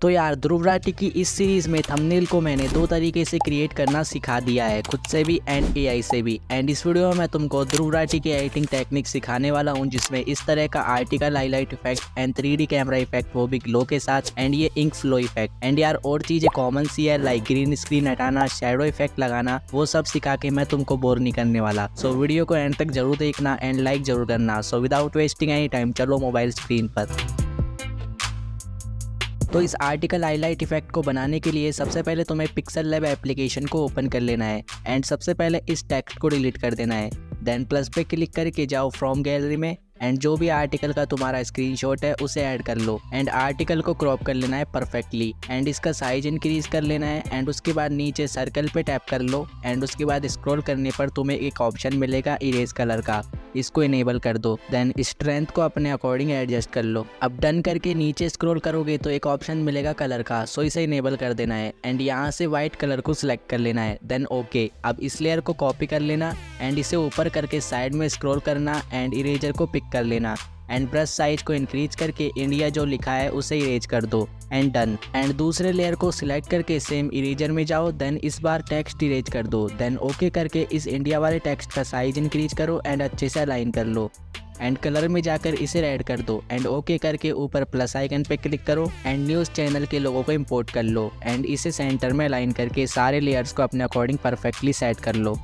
तो यार ध्रुव राठी की इस सीरीज में थंबनेल को मैंने दो तरीके से क्रिएट करना सिखा दिया है, खुद से भी एंड एआई से भी। एंड इस वीडियो में मैं तुमको ध्रुव राठी की एडिटिंग टेक्निक सिखाने वाला हूं, जिसमें इस तरह का article highlight effect and 3D camera effect, वो भी ग्लो के साथ, एंड ये इंक फ्लो इफेक्ट। एंड यार और चीजें कॉमन सी है, लाइक ग्रीन स्क्रीन हटाना, शैडो इफेक्ट लगाना, वो सब सिखा के मैं तुमको बोर नहीं करने वाला। सो वीडियो को एंड तक जरूर देखना एंड लाइक जरूर करना। So without wasting any time चलो मोबाइल स्क्रीन पर। तो इस आर्टिकल हाईलाइट इफेक्ट को बनाने के लिए सबसे पहले तुम्हें पिक्सल लैब एप्लीकेशन को ओपन कर लेना है एंड सबसे पहले इस टेक्स्ट को डिलीट कर देना है। देन प्लस पे क्लिक करके जाओ फ्रॉम गैलरी में एंड जो भी आर्टिकल का तुम्हारा स्क्रीनशॉट है उसे ऐड कर लो एंड आर्टिकल को क्रॉप कर लेना है परफेक्टली एंड इसका साइज इंक्रीज कर लेना है। एंड उसके बाद नीचे सर्कल पे टैप कर लो एंड उसके बाद स्क्रॉल करने पर तुम्हें एक ऑप्शन मिलेगा इरेज कलर का, इसको इनेबल कर दो। देन स्ट्रेंथ को अपने अकॉर्डिंग एडजस्ट कर लो। अब डन करके नीचे स्क्रॉल करोगे तो एक ऑप्शन मिलेगा कलर का, सो इसे इनेबल कर देना है एंड यहाँ से व्हाइट कलर को सिलेक्ट कर लेना है। Then okay. अब इस लेयर को कॉपी कर लेना एंड इसे ऊपर करके साइड में स्क्रॉल करना एंड इरेजर को पिक कर लेना एंड ब्रश साइज को इंक्रीज करके इंडिया जो लिखा है उसे इरेज कर दो एंड डन। एंड दूसरे लेयर को सिलेक्ट करके सेम इरेजर में जाओ, देन इस बार टेक्स्ट इरेज कर दो। देन ओके करके इस इंडिया वाले टेक्स्ट का साइज इंक्रीज करो एंड अच्छे से अलाइन कर लो एंड कलर में जाकर इसे रेड कर दो एंड ओके करके ऊपर प्लस आइकन पे क्लिक करो एंड न्यूज़ चैनल के लोगों को इंपोर्ट कर लो एंड इसे सेंटर में अलाइन करके सारे लेयर्स को अपने अकॉर्डिंग परफेक्टली सेट कर लो।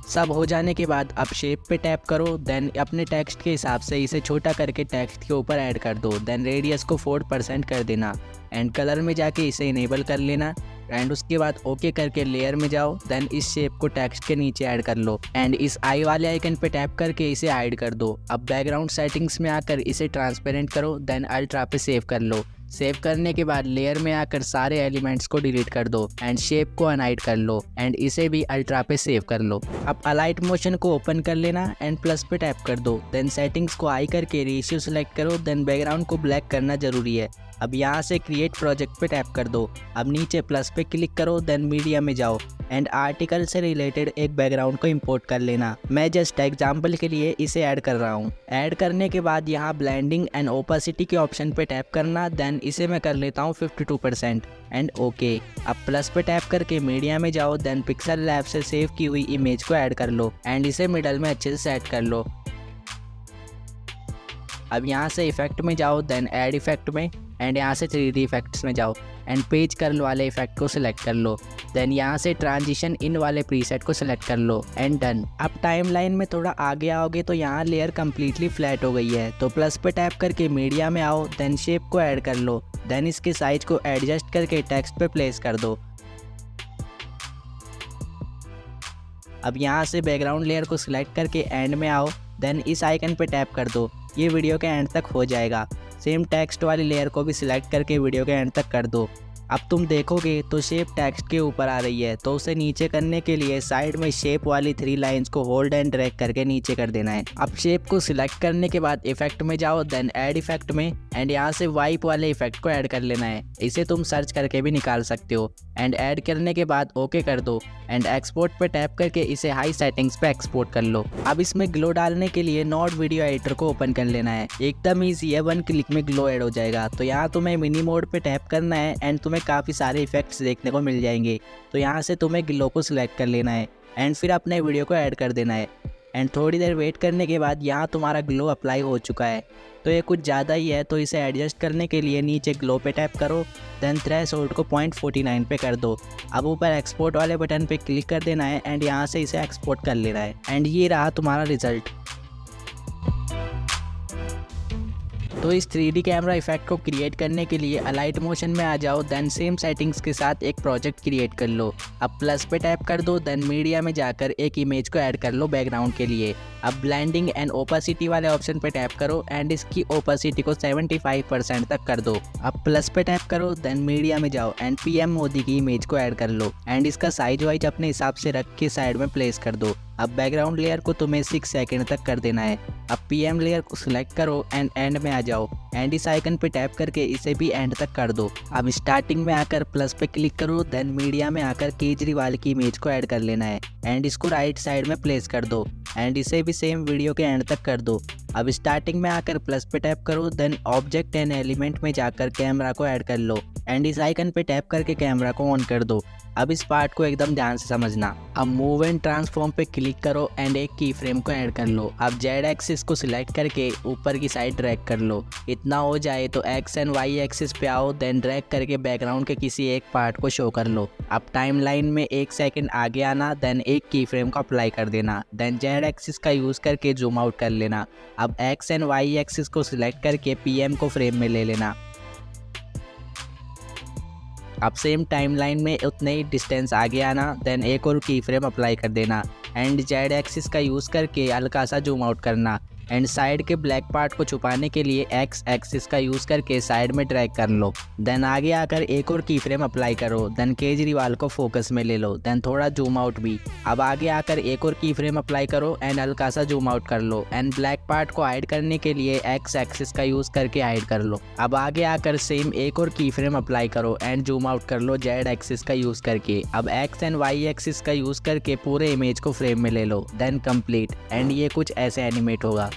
सब हो जाने के बाद अब शेप पे टैप करो, देन अपने टेक्स्ट के हिसाब से इसे छोटा करके टेक्स्ट के ऊपर ऐड कर दो। देन रेडियस को 4% कर देना एंड कलर में जाके इसे इनेबल कर लेना एंड उसके बाद ओके करके लेयर में जाओ। देन इस शेप को टेक्स्ट के नीचे ऐड कर लो एंड इस आई वाले आइकन पे टैप करके इसे हाइड कर दो। अब बैकग्राउंड सेटिंग्स में आकर इसे ट्रांसपेरेंट करो, देन अल्ट्रा पे सेव कर लो। सेव करने के बाद लेयर में आकर सारे एलिमेंट्स को डिलीट कर दो एंड शेप को अनहाइड कर लो एंड इसे भी अल्ट्रा पे सेव कर लो। अब अलाइट मोशन को ओपन कर लेना एंड प्लस पे टैप कर दो। देन सेटिंग्स को आई करके रेशियो सेलेक्ट करो, देन बैकग्राउंड को ब्लैक करना जरूरी है। अब यहाँ से क्रिएट प्रोजेक्ट पे टैप कर दो। अब नीचे प्लस पे क्लिक करो, देन मीडिया में जाओ एंड आर्टिकल से रिलेटेड एक बैकग्राउंड को इंपोर्ट कर लेना। मैं जस्ट एग्जांपल के लिए इसे ऐड कर रहा हूँ। ऐड करने के बाद यहाँ ब्लेंडिंग एंड ओपेसिटी के ऑप्शन पे टैप करना, देन इसे मैं कर लेता हूँ 52% एंड ओके। अब प्लस पे टैप करके मीडिया में जाओ, देन पिक्सल लैब से सेव की हुई इमेज को ऐड कर लो एंड इसे मिडल में अच्छे से सेट कर लो। अब यहाँ से इफेक्ट में जाओ, देन ऐड इफेक्ट में एंड यहाँ से 3D इफेक्ट्स में जाओ एंड पेज कर्ल वाले इफेक्ट को सिलेक्ट कर लो। देन यहाँ से ट्रांजिशन इन वाले प्रीसेट को सिलेक्ट कर लो एंड डन। अब टाइमलाइन में थोड़ा आगे आओगे तो यहाँ लेयर कम्प्लीटली फ्लैट हो गई है, तो प्लस पे टैप करके मीडिया में आओ, देन शेप को ऐड कर लो, देन इसके साइज को एडजस्ट करके टेक्स्ट पे प्लेस कर दो। अब यहाँ से बैकग्राउंड लेयर को सिलेक्ट करके एंड में आओ, देन इस आइकन पे टैप कर दो। ये वीडियो के एंड तक हो जाएगा। सेम टेक्स्ट वाली लेयर को भी सिलेक्ट करके वीडियो के एंड तक कर दो। अब तुम देखोगे तो शेप टेक्स्ट के ऊपर आ रही है, तो उसे नीचे करने के लिए साइड में शेप वाली 3 लाइंस को होल्ड एंड ड्रैग करके नीचे कर देना है। अब शेप को सिलेक्ट करने के बाद इफेक्ट में जाओ, देन ऐड इफेक्ट में एंड यहाँ से वाइप वाले इफेक्ट को ऐड कर लेना है। इसे तुम सर्च करके भी निकाल सकते हो एंड ऐड करने के बाद ओके कर दो एंड एक्सपोर्ट पे टैप करके इसे हाई सेटिंग्स पे एक्सपोर्ट कर लो। अब इसमें ग्लो डालने के लिए नोड वीडियो एडिटर को ओपन कर लेना है। एकदम ईजी है, 1 क्लिक में ग्लो ऐड हो जाएगा। तो यहाँ तुम्हें मिनी मोड पे टैप करना है एंड तुम्हें काफ़ी सारे इफेक्ट्स देखने को मिल जाएंगे। तो यहाँ से तुम्हें ग्लो को सिलेक्ट कर लेना है एंड फिर अपने वीडियो को ऐड कर देना है एंड थोड़ी देर वेट करने के बाद यहाँ तुम्हारा ग्लो अप्लाई हो चुका है। तो ये कुछ ज़्यादा ही है, तो इसे एडजस्ट करने के लिए नीचे ग्लो पे टैप करो, देन थ्रेशोल्ड को 0.49 पे कर दो। अब ऊपर एक्सपोर्ट वाले बटन पे क्लिक कर देना है एंड यहाँ से इसे एक्सपोर्ट कर लेना है एंड ये रहा तुम्हारा रिजल्ट। तो इस 3D कैमरा इफेक्ट को क्रिएट करने के लिए अलाइट मोशन में आ जाओ, देन सेम सेटिंग्स के साथ एक प्रोजेक्ट क्रिएट कर लो। अब प्लस पे टैप कर दो, देन मीडिया में जाकर एक इमेज को ऐड कर लो बैकग्राउंड के लिए। अब ब्लेंडिंग एंड ओपेसिटी वाले ऑप्शन पे टैप करो एंड इसकी ओपेसिटी को 75% तक कर दो। अब प्लस पे टैप करो, देन मीडिया में जाओ एंड PM मोदी की इमेज को ऐड कर लो एंड इसका साइज वाइज अपने हिसाब से रख के साइड में प्लेस कर दो। अब बैकग्राउंड लेयर को तुम्हें 6 सेकंड तक कर देना है। अब PM लेयर को सिलेक्ट करो एंड एंड में आ जाओ एंड इस आइकन पे टैप करके इसे भी एंड तक कर दो। अब स्टार्टिंग में आकर प्लस पे क्लिक करो, देन मीडिया में आकर केजरीवाल की इमेज को ऐड कर लेना है एंड इसको राइट साइड में प्लेस कर दो एंड इसे भी सेम वीडियो के एंड तक कर दो। अब स्टार्टिंग में आकर प्लस पे टैप करो, देन ऑब्जेक्ट एंड एलिमेंट में जाकर कैमरा को ऐड कर लो एंड इस आइकन पे टैप करके कैमरा को ऑन कर दो। अब इस पार्ट को एकदम ध्यान से समझना। अब मूव एंड ट्रांसफॉर्म पे क्लिक करो एंड एक की फ्रेम को ऐड कर लो। अब जेड एक्सिस को सिलेक्ट करके ऊपर की साइड ड्रैग कर लो। इतना हो जाए तो एक्स एंड वाई एक्सिस पे आओ, देन ड्रैग करके बैकग्राउंड के किसी एक पार्ट को शो कर लो। अब टाइम लाइन में 1 सेकंड आगे आना, देन एक की फ्रेम को अप्लाई कर देना, देन जेड एक्सिस का यूज़ करके जूम आउट कर लेना। अब एक्स एंड वाई एक्सिस को सिलेक्ट करके पीएम को फ्रेम में ले लेना। अब सेम टाइमलाइन में उतने ही डिस्टेंस आगे आना, देन एक और की फ्रेम अप्लाई कर देना एंड जेड एक्सिस का यूज़ करके हल्का सा जूम आउट करना एंड साइड के ब्लैक पार्ट को छुपाने के लिए एक्स एक्सिस का यूज़ करके साइड में ड्रैग कर लो। देन आगे आकर एक और की फ्रेम अप्लाई करो, देन केजरीवाल को फोकस में ले लो, देन थोड़ा जूम आउट भी। अब आगे आकर एक और की फ्रेम अप्लाई करो एंड हल्का सा जूम आउट कर लो एंड ब्लैक पार्ट को हाइड करने के लिए एक्स एक्सिस का यूज़ करके हाइड कर लो। अब आगे आकर सेम एक और की फ्रेम अप्लाई करो एंड जूम आउट कर लो जेड एक्सिस का यूज़ करके। अब एक्स एंड वाई एक्सिस का यूज़ करके पूरे इमेज को फ्रेम में ले लो, देन कंप्लीट एंड ये कुछ ऐसे एनिमेट होगा।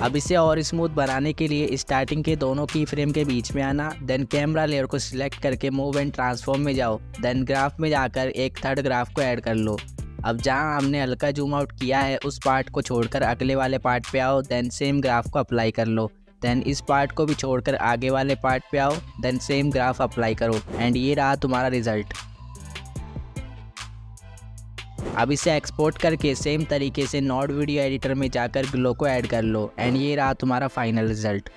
अब इसे और स्मूथ बनाने के लिए स्टार्टिंग के दोनों की फ्रेम के बीच में आना, देन कैमरा लेयर को सिलेक्ट करके मूव एंड ट्रांसफॉर्म में जाओ, देन ग्राफ में जाकर एक थर्ड ग्राफ को ऐड कर लो। अब जहां हमने हल्का जूम आउट किया है उस पार्ट को छोड़कर अगले वाले पार्ट पे आओ, देन सेम ग्राफ को अप्लाई कर लो, देन इस पार्ट को भी छोड़कर आगे वाले पार्ट पे आओ, देन सेम ग्राफ अप्लाई करो एंड ये रहा तुम्हारा रिजल्ट। अब इसे एक्सपोर्ट करके सेम तरीके से नोड वीडियो एडिटर में जाकर ग्लो को ऐड कर लो एंड ये रहा तुम्हारा फाइनल रिजल्ट।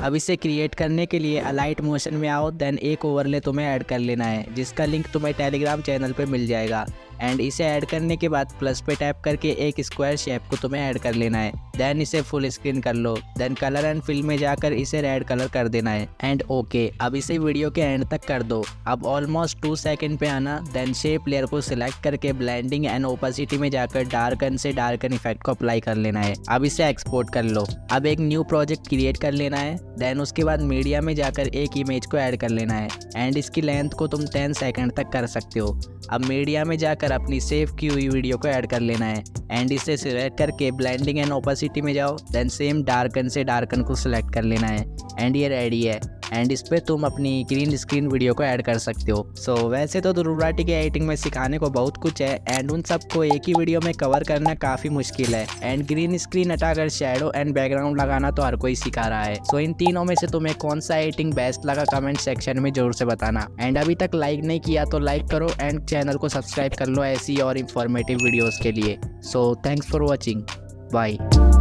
अब इसे क्रिएट करने के लिए अलाइट मोशन में आओ, देन एक ओवरले तुम्हें ऐड कर लेना है जिसका लिंक तुम्हें टेलीग्राम चैनल पे मिल जाएगा एंड इसे ऐड करने के बाद प्लस पे टैप करके एक स्क्वायर शेप को तुम्हें ऐड कर लेना है, देन इसे फुल स्क्रीन कर लो, देन कलर एंड फिल में जाकर इसे रेड कलर कर देना है एंड ओके। अब इसे वीडियो के एंड तक कर दो। अब ऑलमोस्ट 2 सेकंड पे आना, देन शेप लेयर को सिलेक्ट करके ब्लेंडिंग एंड ओपेसिटी में जाकर डार्कन से डार्कन इफेक्ट को अप्लाई कर लेना है। अब इसे एक्सपोर्ट कर लो। अब एक न्यू प्रोजेक्ट क्रिएट कर लेना है, देन उसके बाद मीडिया में जाकर एक इमेज को ऐड कर लेना है एंड इसकी लेंथ को तुम 10 सेकंड तक कर सकते हो। अब मीडिया में जाकर अपनी सेव की हुई वीडियो को ऐड कर लेना है एंड इसे सिलेक्ट करके ब्लेंडिंग एंड ओपेसिटी में जाओ, देन सेम डार्कन से डार्कन को सिलेक्ट कर लेना है एंड ये रेडी है एंड इस पर तुम अपनी ग्रीन स्क्रीन वीडियो को ऐड कर सकते हो। सो वैसे तो ध्रुवराठी की एडिटिंग में सिखाने को बहुत कुछ है एंड उन सबको एक ही वीडियो में कवर करना काफ़ी मुश्किल है एंड ग्रीन स्क्रीन हटाकर शैडो एंड बैकग्राउंड लगाना तो हर कोई सिखा रहा है। सो इन तीनों में से तुम्हें कौन सा एडिटिंग बेस्ट लगा कमेंट सेक्शन में जरूर से बताना एंड अभी तक लाइक नहीं किया तो लाइक करो एंड चैनल को सब्सक्राइब कर लो ऐसी और इन्फॉर्मेटिव वीडियोज़ के लिए। So thanks for watching, bye.